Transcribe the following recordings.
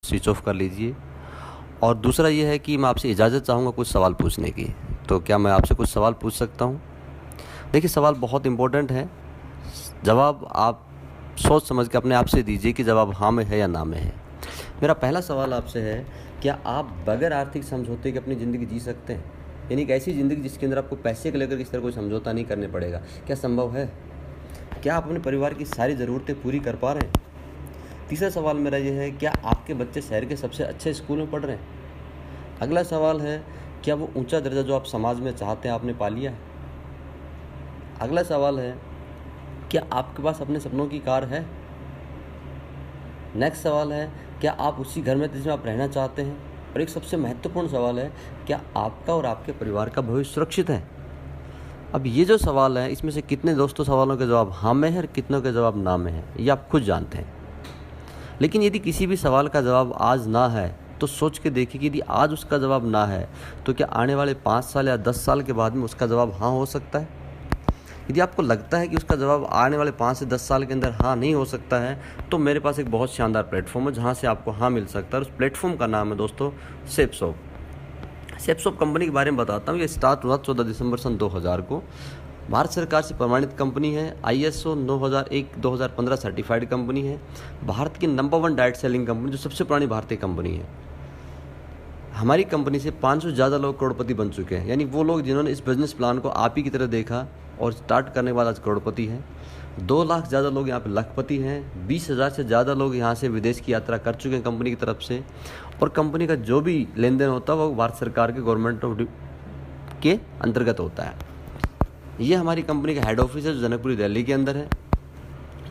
Switch off कर लीजिए। और दूसरा ये है कि मैं आपसे इजाज़त चाहूँगा कुछ सवाल पूछने की। तो क्या मैं आपसे कुछ सवाल पूछ सकता हूँ? देखिए, सवाल बहुत इम्पोर्टेंट है। जवाब आप सोच समझ के अपने आप से दीजिए कि जवाब हाँ में है या ना में है। मेरा पहला सवाल आपसे है, क्या आप बगैर आर्थिक समझौते के अपनी ज़िंदगी जी सकते हैं? यानी एक ऐसी ज़िंदगी जिसके अंदर आपको पैसे को लेकर किसी तरह कोई समझौता नहीं करने पड़ेगा, क्या संभव है? क्या आप अपने परिवार की सारी ज़रूरतें पूरी कर पा रहे हैं? तीसरा सवाल मेरा ये है, क्या आपके बच्चे शहर के सबसे अच्छे स्कूल में पढ़ रहे हैं? अगला सवाल है, क्या वो ऊंचा दर्जा जो आप समाज में चाहते हैं आपने पा लिया है? अगला सवाल है, क्या आपके पास अपने सपनों की कार है? नेक्स्ट सवाल है, क्या आप उसी घर में जिसमें आप रहना चाहते हैं? और एक सबसे महत्वपूर्ण सवाल है, क्या आपका और आपके परिवार का भविष्य सुरक्षित है? अब ये जो सवाल है, इसमें से कितने दोस्तों सवालों के जवाब हाँ में है और कितनों के जवाब ना में है, ये आप खुद जानते हैं। लेकिन यदि किसी भी सवाल का जवाब आज ना है तो सोच के देखिए कि यदि आज उसका जवाब ना है तो क्या आने वाले 5 साल या 10 साल के बाद में उसका जवाब हाँ हो सकता है? यदि आपको लगता है कि उसका जवाब आने वाले 5 से 10 साल के अंदर हाँ नहीं हो सकता है, तो मेरे पास एक बहुत शानदार प्लेटफॉर्म है जहाँ से आपको हाँ मिल सकता है। उस प्लेटफॉर्म का नाम है दोस्तों सेप्सॉप। सेप्सॉप कंपनी के बारे में बताता हूँ। ये स्टार्ट हुआ 14 दिसंबर सन 2000 को। भारत सरकार से प्रमाणित कंपनी है। ISO 9001-2015 सर्टिफाइड कंपनी है। भारत की नंबर 1 डायरेक्ट सेलिंग कंपनी, जो सबसे पुरानी भारतीय कंपनी है। हमारी कंपनी से 500 ज़्यादा लोग करोड़पति बन चुके हैं। यानी वो लोग जिन्होंने इस बिजनेस प्लान को आप ही की तरह देखा और स्टार्ट करने के बाद आज करोड़पति हैं। 2 लाख ज़्यादा लोग यहाँ पे लखपति हैं। 20,000 से ज़्यादा लोग यहाँ से विदेश की यात्रा कर चुके हैं कंपनी की तरफ से। और कंपनी का जो भी लेन देन होता है वो भारत सरकार के गवर्नमेंट ऑफ के अंतर्गत होता है। ये हमारी कंपनी का हेड ऑफिस है जो जनकपुरी दिल्ली के अंदर है।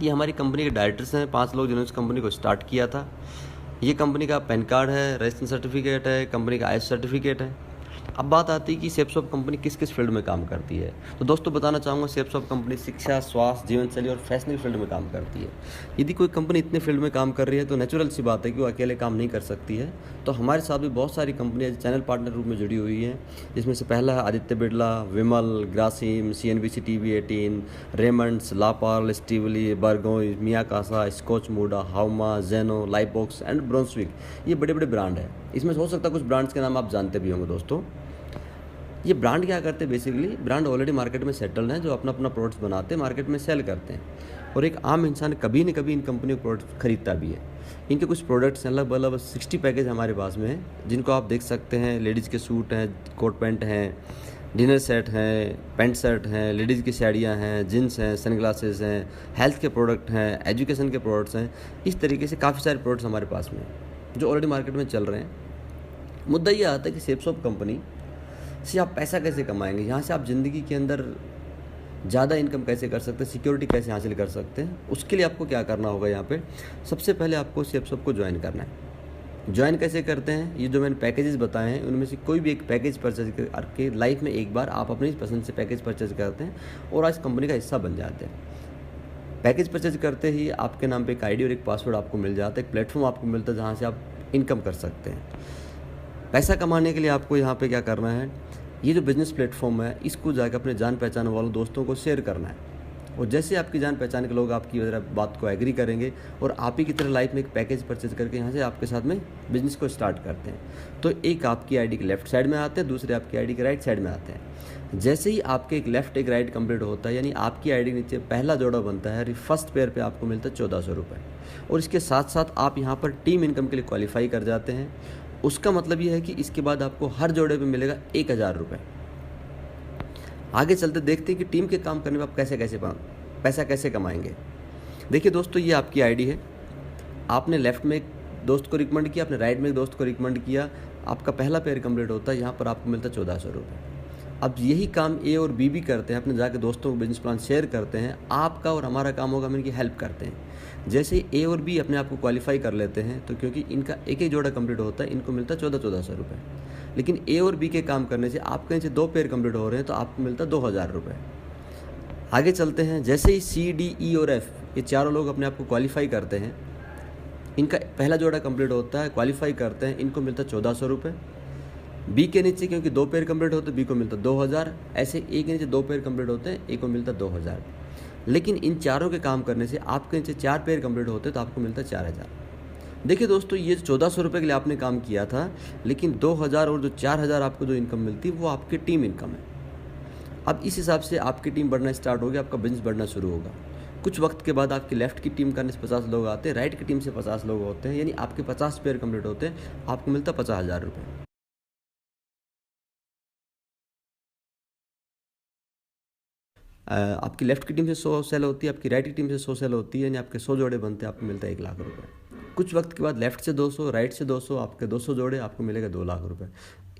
ये हमारी कंपनी के डायरेक्टर्स हैं, 5 लोग जिन्होंने इस कंपनी को स्टार्ट किया था। ये कंपनी का पैन कार्ड है, रजिस्ट्रेशन सर्टिफिकेट है, कंपनी का IS सर्टिफिकेट है। अब बात आती है कि सेप्सॉप कंपनी किस किस फील्ड में काम करती है। तो दोस्तों बताना चाहूँगा, सेप्सॉप कंपनी शिक्षा, स्वास्थ्य, जीवनशैली और फैशन की फील्ड में काम करती है। यदि कोई कंपनी इतने फील्ड में काम कर रही है तो नेचुरल सी बात है कि वो अकेले काम नहीं कर सकती है। तो हमारे साथ भी बहुत सारी कंपनियाँ चैनल पार्टनर रूप में जुड़ी हुई हैं, जिसमें से पहला है आदित्य बिरला, विमल, ग्रासिम, CNBC TV18, रेमंड्स, लापार्ल, स्टीवली, बर्गोई, मियाकासा, स्कॉच मूडा, हाउमा, जेनो, लाइबॉक्स एंड ब्रोंसविक। ये बड़े बड़े ब्रांड हैं। इसमें हो सकता है कुछ ब्रांड्स के नाम आप जानते भी होंगे दोस्तों। ये ब्रांड क्या करते हैं? बेसिकली ब्रांड ऑलरेडी मार्केट में सेटल्ड हैं, जो अपना अपना प्रोडक्ट्स बनाते हैं, मार्केट में सेल करते हैं। और एक आम इंसान कभी न कभी इन कंपनी के प्रोडक्ट्स खरीदता भी है। इनके कुछ प्रोडक्ट्स हैं, लगभग 60 पैकेज हमारे पास में है, जिनको आप देख सकते हैं। लेडीज़ के सूट हैं, कोट पैंट हैं, डिनर सेट हैं, पैंट शर्ट हैं, लेडीज़ की साड़ियाँ हैं, जींस हैं, सनग्लासेस हैं, हेल्थ के प्रोडक्ट हैं, एजुकेशन के प्रोडक्ट्स हैं। इस तरीके से काफ़ी सारे प्रोडक्ट्स हमारे पास में हैं जो ऑलरेडी मार्केट में चल रहे हैं। मुद्दा ये आता है कि सेप्सॉप कंपनी से आप पैसा कैसे कमाएंगे, यहाँ से आप ज़िंदगी के अंदर ज़्यादा इनकम कैसे कर सकते हैं, सिक्योरिटी कैसे हासिल कर सकते हैं। उसके लिए आपको क्या करना होगा, यहाँ पे सबसे पहले आपको सेप्सॉप को ज्वाइन करना है। ज्वाइन कैसे करते हैं? ये जो मैंने पैकेजेस बताए हैं उनमें से कोई भी एक पैकेज परचेज करके लाइफ में एक बार आप अपनी पसंद से पैकेज परचेज करते हैं और आज कंपनी का हिस्सा बन जाते हैं। पैकेज परचेज करते ही आपके नाम पे एक ID और एक पासवर्ड आपको मिल जाता है, एक प्लेटफॉर्म आपको मिलता है जहाँ से आप इनकम कर सकते हैं। पैसा कमाने के लिए आपको यहाँ पे क्या करना है, ये जो बिज़नेस प्लेटफॉर्म है इसको जाकर अपने जान पहचान वालों दोस्तों को शेयर करना है। और जैसे आपकी जान पहचान के लोग आपकी बात को एग्री करेंगे और आप ही की तरह लाइफ में एक पैकेज परचेज करके यहाँ से आपके साथ में बिज़नेस को स्टार्ट करते हैं, तो एक आपकी ID के लेफ्ट साइड में आते हैं, दूसरे आपकी ID के राइट साइड में आते हैं। जैसे ही आपके एक लेफ्ट एक राइट कंप्लीट होता है, यानी आपकी ID के नीचे पहला जोड़ा बनता है, फर्स्ट पेयर पे आपको मिलता है 1400 रुपये। और इसके साथ साथ आप यहाँ पर टीम इनकम के लिए क्वालिफाई कर जाते हैं। उसका मतलब ये है कि इसके बाद आपको हर जोड़े पे मिलेगा 1000 रुपये। आगे चलते देखते हैं कि टीम के काम करने में आप पैसा कैसे कमाएंगे। देखिए दोस्तों, ये आपकी ID है। आपने लेफ्ट में एक दोस्त को रिकमेंड किया, आपने राइट में एक दोस्त को रिकमेंड किया, आपका पहला पेयर कंप्लीट होता है, यहाँ पर आपको मिलता है 1400 रुपये। अब यही काम A और B भी करते हैं, अपने जाके दोस्तों को बिजनेस प्लान शेयर करते हैं। आपका और हमारा काम होगा, हम इनकी हेल्प करते हैं। जैसे ही A और B अपने आप को क्वालिफाई कर लेते हैं, तो क्योंकि इनका एक एक जोड़ा कंप्लीट होता है, इनको मिलता है 1400 रुपये। लेकिन A और B के काम करने से आपके नीचे 2 पेयर कंप्लीट हो रहे हैं, तो आपको मिलता है 2000 रुपये। आगे चलते हैं। जैसे ही C, D, E और F ये चारों लोग अपने आप को क्वालिफाई करते हैं, इनका पहला जोड़ा कंप्लीट होता है, क्वालिफाई करते हैं, इनको मिलता है 1400 रुपये। B के नीचे क्योंकि 2 पेयर कंप्लीट होते हैं, B को मिलता है 2000। ऐसे A के नीचे 2 पेयर कंप्लीट होते हैं, A को मिलता है 2000। लेकिन इन चारों के काम करने से आपके नीचे 4 पेयर कंप्लीट होते हैं, तो आपको मिलता है 4000। देखिए दोस्तों, ये 1400 रुपये के लिए आपने काम किया था, लेकिन 2000 और जो 4000 आपको जो इनकम मिलती है वो आपकी टीम इनकम है। अब इस हिसाब से आपकी टीम बढ़ना स्टार्ट होगी, आपका बिजनेस बढ़ना शुरू होगा। कुछ वक्त के बाद आपकी लेफ्ट की टीम करने से 50 लोग आते हैं, राइट की टीम से 50 लोग होते हैं, यानी आपके 50 पेयर कंप्लीट होते हैं, आपको मिलता 50,000 रुपये। आपकी लेफ्ट की टीम से 100 सेल होती है, आपकी राइट की टीम से 100 सेल होती है, यानी आपके 100 जोड़े बनते हैं, आपको मिलता है 1,00,000 रुपये। कुछ वक्त के बाद लेफ्ट से 200, राइट से 200, आपके 200 जोड़े, आपको मिलेगा 2,00,000 रुपये।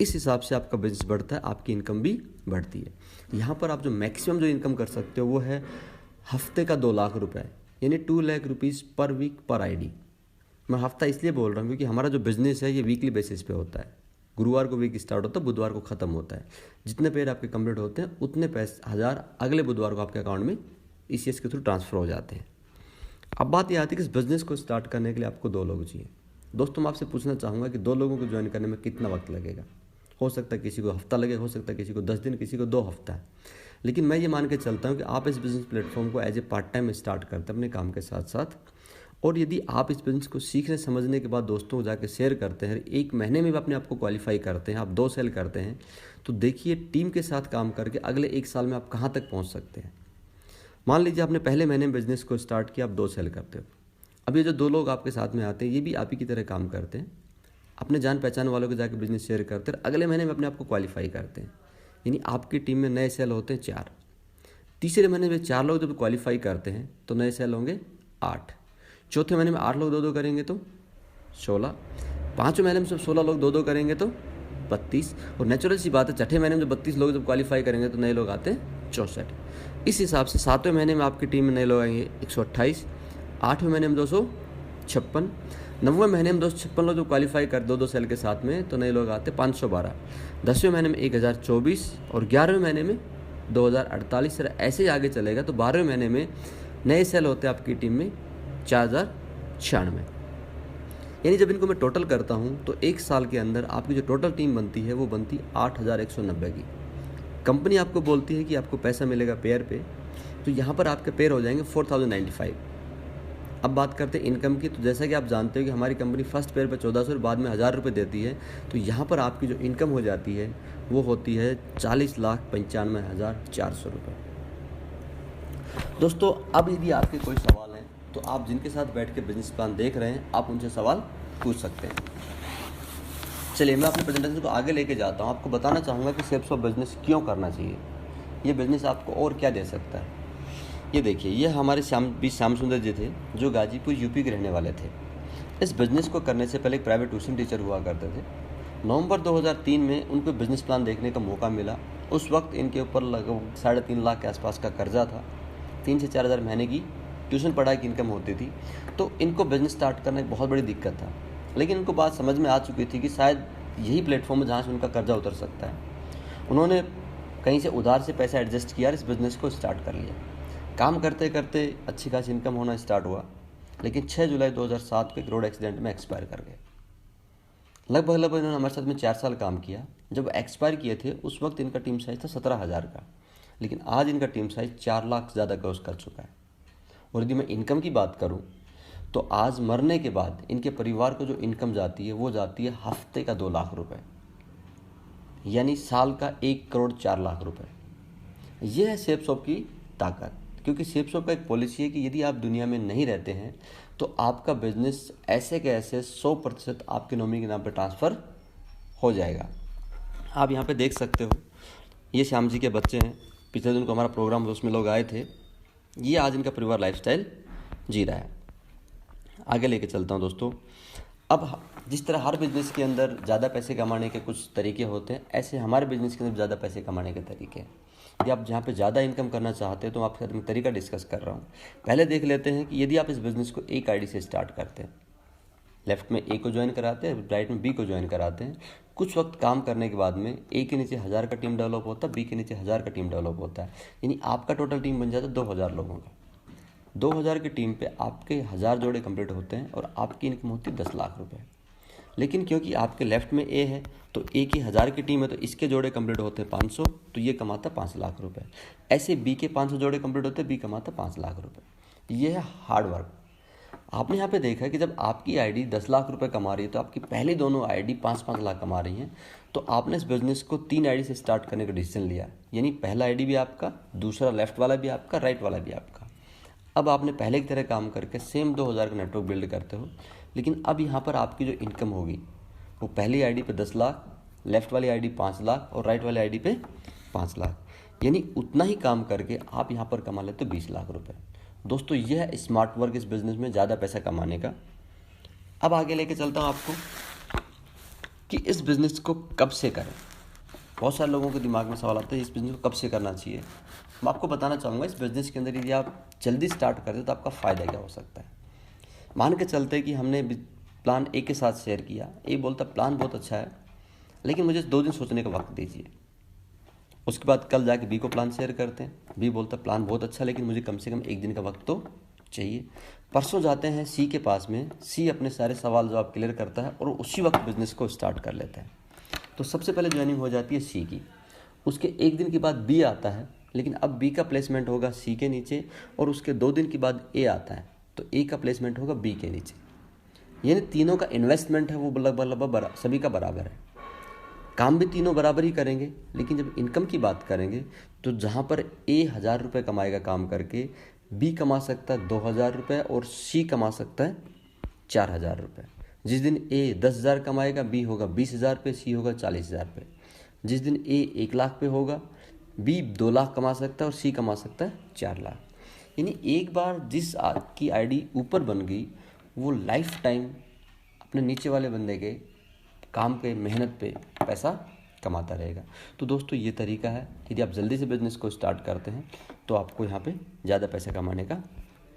इस हिसाब से आपका बिजनेस बढ़ता है, आपकी इनकम भी बढ़ती है। यहाँ पर आप जो मैक्सिमम जो इनकम कर सकते हो वो है हफ्ते का 2,00,000 रुपये, यानी 2,00,000 रुपीज़ पर वीक पर आईडी। मैं हफ्ता इसलिए बोल रहा हूँ क्योंकि हमारा जो बिज़नेस है ये वीकली बेसिस पे होता है। गुरुवार को वीक स्टार्ट होता है, बुधवार को ख़त्म होता है। जितने पेड़ आपके कंप्लीट होते हैं उतने पैसे 1,000 अगले बुधवार को आपके अकाउंट में ECS के थ्रू ट्रांसफ़र हो जाते हैं। अब बात यह आती है कि इस बिज़नेस को स्टार्ट करने के लिए आपको 2 लोग चाहिए। दोस्तों, मैं आपसे पूछना चाहूँगा कि 2 लोगों को ज्वाइन करने में कितना वक्त लगेगा। हो सकता है किसी को हफ्ता लगे, हो सकता है किसी को 10 दिन, किसी को 2 हफ्ता है। लेकिन मैं ये मान के चलता हूँ कि आप इस बिज़नेस प्लेटफॉर्म को as a part time start करते हैं अपने काम के साथ साथ, और यदि आप इस बिज़नेस को सीखने समझने के बाद दोस्तों को जाके शेयर करते हैं, 1 महीने में भी अपने आप को क्वालिफाई करते हैं, आप 2 सेल करते हैं, तो देखिए टीम के साथ काम करके अगले 1 साल में आप कहाँ तक पहुँच सकते हैं। मान लीजिए आपने पहले महीने में बिज़नेस को स्टार्ट किया, आप 2 सेल करते हो। अब ये जो 2 लोग आपके साथ में आते हैं ये भी आप ही की तरह काम करते हैं, अपने जान पहचान वालों के जाके बिज़नेस शेयर करते हैं, अगले महीने में अपने आप को क्वालिफाई करते हैं, यानी आपकी टीम में नए सेल होते हैं 4। तीसरे महीने में 4 लोग जब क्वालिफाई करते हैं तो नए सेल होंगे 8। चौथे महीने में 8 लोग 2-2 करेंगे तो 16। 5वें महीने में जब 16 लोग 2-2 करेंगे तो 32। और नेचुरल सी बात है, छठे महीने में जब 32 लोग जब क्वालिफाई करेंगे तो नए लोग आते हैं 64। इस हिसाब से 7वें महीने में आपकी टीम में नए लोग आएंगे 128। 8वें महीने में 256। 9वें महीने में 256 लोग जब क्वालिफाई कर 2-2 सेल के साथ में तो नए लोग आते हैं 512। 10वें महीने में 1024 और 11वें महीने में 2048। ऐसे ही आगे चलेगा तो 12वें महीने में नए सेल होते हैं आपकी टीम में 4096। यानी जब इनको मैं टोटल करता हूँ तो 1 साल के अंदर आपकी जो टोटल टीम बनती है वो बनती 8190 की। कंपनी आपको बोलती है कि आपको पैसा मिलेगा पेयर पे, तो यहाँ पर आपके पेयर हो जाएंगे 4095। अब बात करते हैं इनकम की, तो जैसा कि आप जानते हो कि हमारी कंपनी फर्स्ट पेयर पे 1400 और बाद में 1000 रुपये देती है, तो यहाँ पर आपकी जो इनकम हो जाती है वो होती है 40,95,400 रुपये। दोस्तों, अब यदि आपके कोई सवाल हैं तो आप जिनके साथ बैठ के बिजनेस प्लान देख रहे हैं आप उनसे सवाल पूछ सकते हैं। चलिए मैं अपने प्रेजेंटेशन को आगे लेके जाता हूँ। आपको बताना चाहूँगा कि शेप्स ऑफ बिजनेस क्यों करना चाहिए, ये बिजनेस आपको और क्या दे सकता है। ये देखिए, ये हमारे श्याम सुंदर जी थे जो गाजीपुर यूपी के रहने वाले थे। इस बिज़नेस को करने से पहले एक प्राइवेट ट्यूशन टीचर हुआ करते थे। नवंबर 2003 में उनको बिज़नेस प्लान देखने का मौका मिला। उस वक्त इनके ऊपर लगभग 3.5 लाख के आसपास का कर्जा था। 3 से 4 हज़ार महीने की ट्यूशन पढ़ाई की इनकम होती थी, तो इनको बिज़नेस स्टार्ट करना एक बहुत बड़ी दिक्कत था। लेकिन इनको बात समझ में आ चुकी थी कि शायद यही प्लेटफॉर्म है जहाँ से उनका कर्जा उतर सकता है। उन्होंने कहीं से उधार से पैसा एडजस्ट किया और इस बिज़नेस को स्टार्ट कर लिया। काम करते करते अच्छी खासी इनकम होना स्टार्ट हुआ, लेकिन 6 जुलाई 2007 को एक रोड एक्सीडेंट में एक्सपायर कर गए। लगभग इन्होंने हमारे साथ में 4 साल काम किया। जब एक्सपायर किए थे उस वक्त इनका टीम साइज़ था 17,000 का, लेकिन आज इनका टीम साइज़ 4 लाख ज़्यादा क्रॉस कर चुका है। और यदि मैं इनकम की बात करूं तो आज मरने के बाद इनके परिवार को जो इनकम जाती है वो जाती है हफ्ते का 2 लाख रुपए, यानी साल का 1,04,00,000 रुपए। ये है शेप्सॉप की ताकत, क्योंकि शेप्सॉप का एक पॉलिसी है कि यदि आप दुनिया में नहीं रहते हैं तो आपका बिजनेस ऐसे के ऐसे 100% आपके नॉमिनी के नाम पर ट्रांसफ़र हो जाएगा। आप यहाँ पे देख सकते हो, ये श्याम जी के बच्चे हैं। पिछले दिन को हमारा प्रोग्राम था, उसमें लोग आए थे। ये आज इनका परिवार लाइफस्टाइल जी रहा है। आगे लेके चलता हूँ दोस्तों। अब जिस तरह हर बिज़नेस के अंदर ज़्यादा पैसे कमाने के कुछ तरीके होते हैं, ऐसे हमारे बिज़नेस के अंदर ज़्यादा पैसे कमाने के तरीके हैं। यदि आप जहाँ पे ज़्यादा इनकम करना चाहते हैं तो आपके साथ में तरीका डिस्कस कर रहा हूँ। पहले देख लेते हैं कि यदि आप इस बिज़नेस को एक आईडी से स्टार्ट करते हैं, लेफ्ट में ए को ज्वाइन कराते हैं, राइट में बी को ज्वाइन कराते हैं, कुछ वक्त काम करने के बाद में ए के नीचे 1000 का टीम डेवलप होता है, बी के नीचे 1000 का टीम डेवलप होता है, यानी आपका टोटल टीम बन जाता है 2000 लोगों का। 2000 की टीम पे आपके 1000 जोड़े कंप्लीट होते हैं और आपकी इनकम होती है 10 लाख रुपए। लेकिन क्योंकि आपके लेफ्ट में ए है तो ए की 1000 की टीम है तो इसके जोड़े कंप्लीट होते हैं 500, तो ये कमाता 5 लाख रुपए। ऐसे बी के 500 जोड़े कंप्लीट होते हैं, बी कमाता 5 लाख रुपए। ये है हार्ड वर्क। आपने यहाँ पे देखा कि जब आपकी आईडी 10 लाख रुपए कमा रही है तो आपकी पहली दोनों आईडी 5-5 लाख कमा रही हैं, तो आपने इस बिज़नेस को 3 आईडी से स्टार्ट करने का डिसीजन लिया। यानी पहला आईडी भी आपका, दूसरा लेफ्ट वाला भी आपका, राइट वाला भी आपका। अब आपने पहले की तरह काम करके सेम 2000 का नेटवर्क बिल्ड करते हो, लेकिन अब यहाँ पर आपकी जो इनकम होगी वो पहली आईडी पे 10 लाख, लेफ्ट वाली आईडी 5 लाख और राइट वाली आईडी पे 5 लाख। यानी उतना ही काम करके आप यहाँ पर कमा लेते हो 20 लाख रुपए। दोस्तों यह है स्मार्ट वर्क इस बिज़नेस में ज़्यादा पैसा कमाने का। अब आगे लेके चलता हूँ आपको कि इस बिज़नेस को कब से करें। बहुत सारे लोगों के दिमाग में सवाल आता है इस बिज़नेस को कब से करना चाहिए। मैं आपको बताना चाहूँगा इस बिज़नेस के अंदर यदि आप जल्दी स्टार्ट करते हो तो आपका फ़ायदा क्या हो सकता है। मान के चलते कि हमने प्लान ए के साथ शेयर किया, ए बोलता प्लान बहुत अच्छा है लेकिन मुझे 2 दिन सोचने का वक्त दीजिए। उसके बाद कल जाके बी को प्लान शेयर करते हैं, बी बोलता प्लान बहुत अच्छा लेकिन मुझे कम से कम 1 दिन का वक्त तो चाहिए। परसों जाते हैं सी के पास में, सी अपने सारे सवाल जवाब क्लियर करता है और उसी वक्त बिज़नेस को स्टार्ट कर लेता है। तो सबसे पहले ज्वाइनिंग हो जाती है सी की। उसके 1 दिन के बाद बी आता है, लेकिन अब बी का प्लेसमेंट होगा सी के नीचे और उसके 2 दिन के बाद ए आता है, तो ए का प्लेसमेंट होगा बी के नीचे। यानी तीनों का इन्वेस्टमेंट है वो लगभग सभी का बराबर है। काम भी तीनों बराबर ही करेंगे, लेकिन जब इनकम की बात करेंगे तो जहाँ पर ए 1000 रुपये कमाएगा काम करके, बी कमा सकता है 2000 रुपये और सी कमा सकता है 4000 रुपये। जिस दिन ए 10,000 कमाएगा, बी होगा 20,000 रुपये, सी होगा 40,000 रुपये। जिस दिन ए 1 लाख पे होगा, बी 2 लाख कमा सकता है और सी कमा सकता है 4 लाख। यानी एक बार जिस की आईडी ऊपर बन गई वो लाइफ टाइम अपने नीचे वाले बंदे के काम पे, मेहनत पे पैसा कमाता रहेगा। तो दोस्तों ये तरीका है, यदि आप जल्दी से बिजनेस को स्टार्ट करते हैं तो आपको यहाँ पे ज़्यादा पैसा कमाने का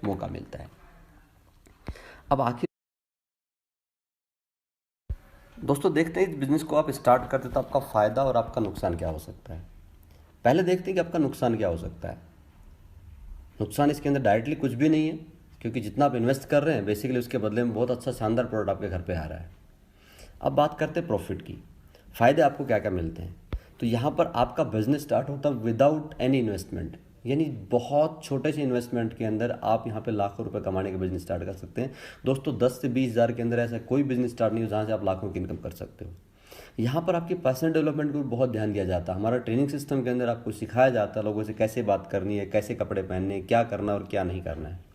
मौका मिलता है। अब आखिर दोस्तों देखते हैं इस बिज़नेस को आप स्टार्ट करते तो आपका फ़ायदा और आपका नुकसान क्या हो सकता है। पहले देखते हैं कि आपका नुकसान क्या हो सकता है। नुकसान इसके अंदर डायरेक्टली कुछ भी नहीं है, क्योंकि जितना आप इन्वेस्ट कर रहे हैं बेसिकली उसके बदले में बहुत अच्छा शानदार प्रोडक्ट आपके घर पे आ रहा है। अब बात करते हैं प्रॉफिट की। फ़ायदे आपको क्या क्या मिलते हैं। तो यहाँ पर आपका बिजनेस स्टार्ट होता है विदाउट एनी इन्वेस्टमेंट, यानी बहुत छोटे से इन्वेस्टमेंट के अंदर आप यहाँ पे लाखों रुपए कमाने का बिजनेस स्टार्ट कर सकते हैं। दोस्तों 10 से 20 हज़ार के अंदर ऐसा कोई बिजनेस स्टार्ट नहीं हो जहाँ से आप लाखों की इनकम कर सकते हो। यहाँ पर आपकी पर्सनल डेवलपमेंट को बहुत ध्यान दिया जाता है। हमारा ट्रेनिंग सिस्टम के अंदर आपको सिखाया जाता है लोगों से कैसे बात करनी है, कैसे कपड़े पहनने हैं, क्या करना और क्या नहीं करना है।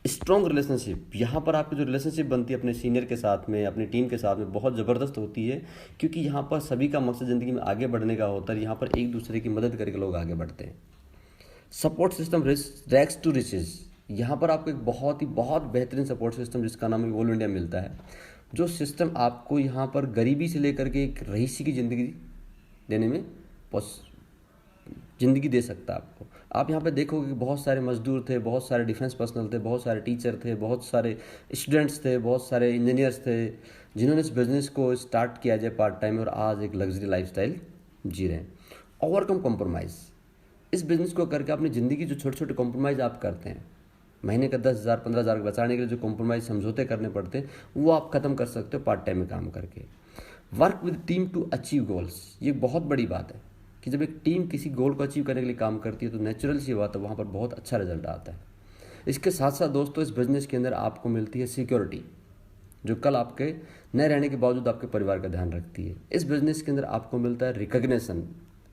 स्ट्रॉन्ग रिलेशनशिप, यहाँ पर आपकी जो रिलेशनशिप बनती है अपने सीनियर के साथ में, अपनी टीम के साथ में, बहुत ज़बरदस्त होती है, क्योंकि यहाँ पर सभी का मकसद ज़िंदगी में आगे बढ़ने का होता है। यहाँ पर एक दूसरे की मदद करके लोग आगे बढ़ते हैं। Support system rags to riches, यहाँ पर आपको एक बहुत बेहतरीन सपोर्ट सिस्टम जिसका नाम ऑल इंडिया मिलता है, जो सिस्टम आपको यहाँ पर गरीबी से लेकर के एक रईसी की ज़िंदगी देने में ज़िंदगी दे सकता है आपको। आप यहाँ पे देखोगे कि बहुत सारे मजदूर थे, बहुत सारे डिफेंस पर्सनल थे, बहुत सारे टीचर थे, बहुत सारे स्टूडेंट्स थे, बहुत सारे इंजीनियर्स थे, जिन्होंने इस बिज़नेस को स्टार्ट किया जाए पार्ट टाइम और आज एक लग्जरी लाइफस्टाइल जी रहे हैं। ओवरकम कॉम्प्रोमाइज़, इस बिज़नेस को करके अपनी ज़िंदगी जो छोटे छोटे कॉम्प्रोमाइज़ आप करते हैं, महीने का 10,000 15,000 बचाने के लिए जो कॉम्प्रोमाइज़ समझौते करने पड़ते हैं, वो आप ख़त्म कर सकते हो पार्ट टाइम में काम करके। Work with team to achieve goals, ये बहुत बड़ी बात है कि जब एक टीम किसी गोल को अचीव करने के लिए काम करती है तो नेचुरल सी बात है वहाँ पर बहुत अच्छा रिजल्ट आता है। इसके साथ साथ दोस्तों इस बिज़नेस के अंदर आपको मिलती है सिक्योरिटी, जो कल आपके न रहने के बावजूद आपके परिवार का ध्यान रखती है। इस बिज़नेस के अंदर आपको मिलता है रिकग्निशन,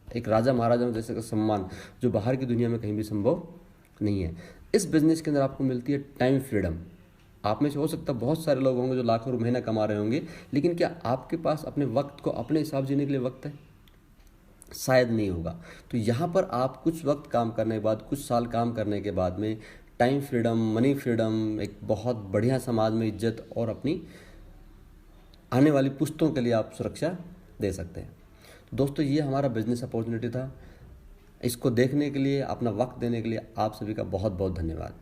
एक राजा महाराजाओं जैसे का सम्मान, जो बाहर की दुनिया में कहीं भी संभव नहीं है। इस बिज़नेस के अंदर आपको मिलती है टाइम फ्रीडम। आप में से हो सकता है बहुत सारे लोग होंगे जो लाखों महीना कमा रहे होंगे, लेकिन क्या आपके पास अपने वक्त को अपने हिसाब जीने के लिए वक्त है? शायद नहीं होगा। तो यहाँ पर आप कुछ वक्त काम करने के बाद, कुछ साल काम करने के बाद में टाइम फ्रीडम, मनी फ्रीडम, एक बहुत बढ़िया समाज में इज्जत और अपनी आने वाली पुश्तों के लिए आप सुरक्षा दे सकते हैं। तो दोस्तों ये हमारा बिजनेस अपॉर्चुनिटी था। इसको देखने के लिए, अपना वक्त देने के लिए आप सभी का बहुत बहुत धन्यवाद।